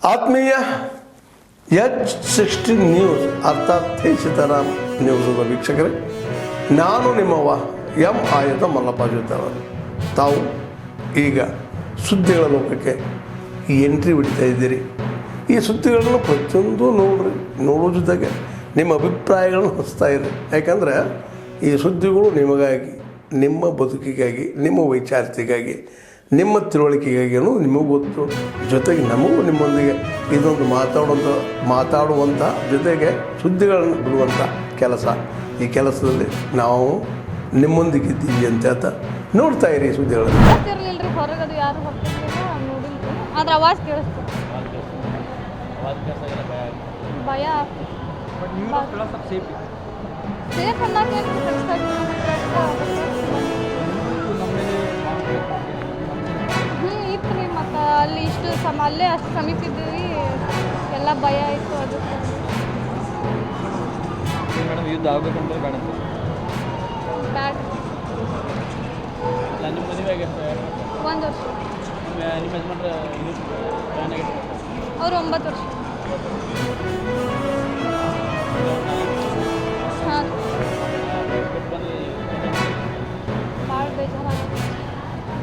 ಆತ್ಮೀಯ H60 news ಅರ್ಥಾತ್ ಸೀತಾರಾಮ್ ನ್ಯೂಸದ ವೀಕ್ಷಕರೇ, ನಾನು ನಿಮ್ಮವ ಎಂ ಆಯುಧ ಮಲ್ಲಪ್ಪ ಜೊತೆಯವರು. ತಾವು ಈಗ ಸುದ್ದಿಗಳ ಲೋಕಕ್ಕೆ ಎಂಟ್ರಿ ಬಿಡ್ತಾ ಇದ್ದೀರಿ. ಈ ಸುದ್ದಿಗಳನ್ನು ಪ್ರತಿಯೊಂದು ನೋಡೋ ಜೊತೆಗೆ ನಿಮ್ಮ ಅಭಿಪ್ರಾಯಗಳನ್ನು ಹಂಚ್ತಾ ಇರಿ. ಯಾಕಂದರೆ ಈ ಸುದ್ದಿಗಳು ನಿಮಗಾಗಿ, ನಿಮ್ಮ ಬದುಕಿಗಾಗಿ, ನಿಮ್ಮ ವೈಚಾರಿಕೆಗಾಗಿ, ನಿಮ್ಮ ತಿಳುವಳಿಕೆಗಾಗಿಯೂ ನಿಮಗೂ ಗೊತ್ತು. ಜೊತೆಗೆ ನಮಗೂ ನಿಮ್ಮೊಂದಿಗೆ ಇದೊಂದು ಮಾತಾಡುವಂಥ ಜೊತೆಗೆ ಸುದ್ದಿಗಳನ್ನು ಬಿಡುವಂಥ ಕೆಲಸ. ಈ ಕೆಲಸದಲ್ಲಿ ನಾವು ನಿಮ್ಮೊಂದಿಗಿದ್ದೀವಿ ಅಂತ ಹೇಳ್ತಾ ನೋಡ್ತಾ ಇರಿ ಸುದ್ದಿಗಳನ್ನು. ಹೊರಗದು ಯಾರು ನೋಡಿಲ್ರಿ, ಆದ್ರೆ ಅವಾಜ್ ಕೇಳಿಸ್ತು. ಭಯ ಸೇಫ್ ಅನ್ನಕ್ಕೆ ಇತ್ತು. ಮತ್ತು ಅಲ್ಲಿ ಇಷ್ಟು ಅಲ್ಲೇ ಅಷ್ಟು ಸಮೀಪ ಇದ್ದೀವಿ, ಎಲ್ಲ ಭಯ ಆಯಿತು. ಅದಕ್ಕೆ ಯುದ್ಧ ಆಗಬೇಕಂದ್ರೆ ಬ್ಯಾಡ. ಒಂದು ವರ್ಷ. ಅವರು 9 ವರ್ಷ. ಹಾಂ, ಭಾಳ ಬೇಜಾರಾಗುತ್ತೆ.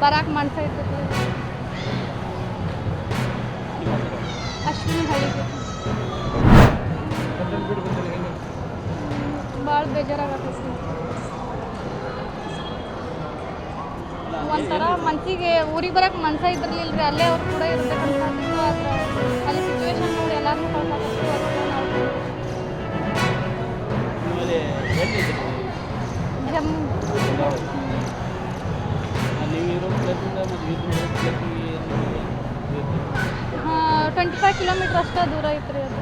ಬರಾಕ್ ಮನ್ಸ ಇರ್ತದೆ. ಅಶ್ವಿನಿ ಹಳ್ಳಿಗೆ ಭಾಳ ಬೇಜಾರಾಗತ್ತೆ. ಒಂಥರ ಮನ್ಸಿಗೆ ಊರಿಗೆ ಬರೋಕೆ ಮನ್ಸ ಇದ್ರಲಿಲ್ಲ ರೀ. ಅಲ್ಲೇ ಅವ್ರು ಕೂಡ ಇರ್ಬೇಕಂತ ಅಂದಿದ್ದು. ಆದರೆ ಅಲ್ಲಿ ಸಿಚುವೇಶನ್ ನೋಡಿ ಎಲ್ಲರೂ ಕಳ್ಸಾಕತ್ತು. ಜಮ್ಮು 25 ಕಿಲೋಮೀಟ್ರ್ ಅಷ್ಟೇ ದೂರ ಐತ್ರಿ. ಅದು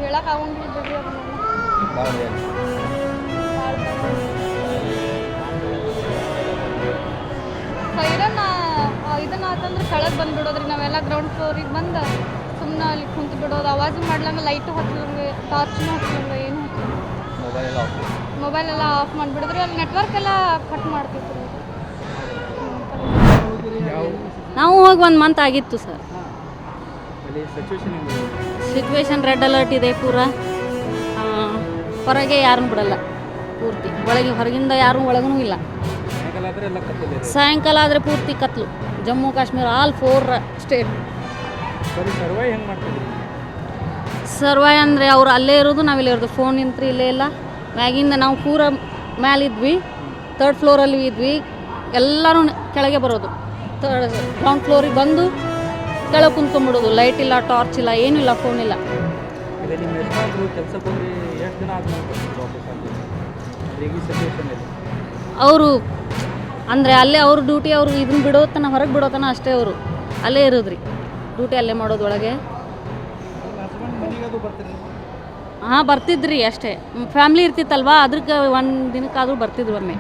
ಹೇಳಕ್ಕೆ ಆಗೋಂಗಿಲ್ಲ ಬಿಡ್ರಿ. ಅದನ್ನ ಸೈರನ್ ಇದನ್ನ ಆತಂದ್ರೆ ಕೆಳಗೆ ಬಂದುಬಿಡೋದ್ರಿ. ನಾವೆಲ್ಲ ಗ್ರೌಂಡ್ ಫ್ಲೋರಿಗೆ ಬಂದು ಸುಮ್ಮನೆ ಅಲ್ಲಿ ಕುಂತು ಬಿಡೋದು. ಅವಾಜು ಮಾಡ್ಲಂಗೆ, ಲೈಟು ಹತ್ತಲಂಗೆ, ಟಾರ್ಚ್ನೂ ಹತ್ತಲಂಗೆ, ಏನು ಹತ್ತಲಂಗೆ, ಮೊಬೈಲ್ ಎಲ್ಲ ಆಫ್ ಮಾಡಿಬಿಡಿದ್ರಿ. ಅಲ್ಲಿ ನೆಟ್ವರ್ಕ್ ಎಲ್ಲ ಕಟ್ ಮಾಡ್ತಿತ್ತು. ನಾವು ಹೋಗಿ 1 ಮಂತ್ ಆಗಿತ್ತು ಸರ್. ಸಿಚುವೇಶನ್ ರೆಡ್ ಅಲರ್ಟ್ ಇದೆ ಪೂರ. ಹೊರಗೆ ಯಾರನ್ನು ಬಿಡಲ್ಲ ಪೂರ್ತಿ. ಹೊರಗಿಂದ ಯಾರೂ ಒಳಗೂ ಇಲ್ಲ. ಸಾಯಂಕಾಲ ಆದರೆ ಪೂರ್ತಿ ಕತ್ಲು. Jammu Kashmir all 4 state. ಸರ್ವೈ ಅಂದರೆ ಅವ್ರು ಅಲ್ಲೇ ಇರೋದು, ನಾವಿಲ್ಲೇ ಇರೋದು. ಫೋನ್ ನಿಂತ್ರಿ ಇಲ್ಲೇ ಇಲ್ಲ. ಮ್ಯಾಗಿಂದ ನಾವು ಪೂರ ಮ್ಯಾಲಿದ್ವಿ, 3rd ಫ್ಲೋರಲ್ಲಿ ಇದ್ವಿ. ಎಲ್ಲರೂ ಕೆಳಗೆ ಬರೋದು. ಗ್ರೌಂಡ್ ಫ್ಲೋರಿಗೆ ಬಂದು ಕೆಳಗೆ ಕುಂತ್ಕೊಂಡ್ಬಿಡೋದು. ಲೈಟ್ ಇಲ್ಲ, ಟಾರ್ಚ್ ಇಲ್ಲ, ಏನೂ ಇಲ್ಲ, ಫೋನ್ ಇಲ್ಲ. ಅವರು ಅಂದರೆ ಅಲ್ಲೇ ಅವ್ರ ಡ್ಯೂಟಿ, ಅವರು ಇದನ್ನ ಬಿಡೋತನ, ಹೊರಗೆ ಬಿಡೋತನ ಅಷ್ಟೇ. ಅವರು ಅಲ್ಲೇ ಇರೋದ್ರಿ, ಡ್ಯೂಟಿ ಅಲ್ಲೇ ಮಾಡೋದು ಒಳಗೆ. ಹಾಂ, ಬರ್ತಿದ್ರಿ ಅಷ್ಟೇ. ಫ್ಯಾಮ್ಲಿ ಇರ್ತಿತ್ತಲ್ವ, ಅದಕ್ಕೆ 1 ದಿನಕ್ಕಾದರೂ ಬರ್ತಿದ್ರು ಒಮ್ಮೆ.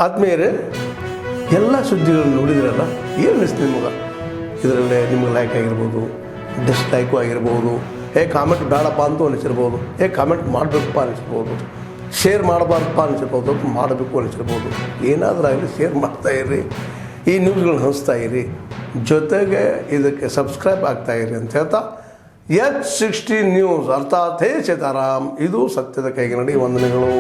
ಆತ್ಮೀಯರೇ, ಎಲ್ಲ ಸುದ್ದಿಗಳನ್ನು ನೋಡಿದ್ರಲ್ಲ, ಏನು ಅನಿಸ್ತು ನಿಮಗೆ? ಇದರಲ್ಲೇ ನಿಮ್ಗೆ ಲೈಕ್ ಆಗಿರ್ಬೋದು, ಡಿಸ್ಲೈಕು ಆಗಿರ್ಬೋದು, ಕಾಮೆಂಟ್ ಬೇಡಪ್ಪ ಅಂತೂ ಅನಿಸಿರ್ಬೋದು, ಕಾಮೆಂಟ್ ಮಾಡಬೇಕಪ್ಪ ಅನಿಸಿರ್ಬೋದು, ಶೇರ್ ಮಾಡಬಾರ್ದಪ್ಪ ಅನಿಸಿರ್ಬೋದು, ಮಾಡಬೇಕು ಅನಿಸಿರ್ಬೋದು. ಏನಾದರೂ ಆಗಲಿ ಶೇರ್ ಮಾಡ್ತಾಯಿರಿ, ಈ ನ್ಯೂಸ್ಗಳನ್ನ ಹಂಚ್ತಾ ಇರಿ, ಜೊತೆಗೆ ಇದಕ್ಕೆ ಸಬ್ಸ್ಕ್ರೈಬ್ ಆಗ್ತಾಯಿರಿ ಅಂತ ಹೇಳ್ತಾ H60 ನ್ಯೂಸ್ ಅರ್ಥಾತ್ ಸೀತಾರಾಮ್, ಇದು ಸತ್ಯದ ಕೈಗೆ ನಡಿ. ವಂದನೆಗಳು.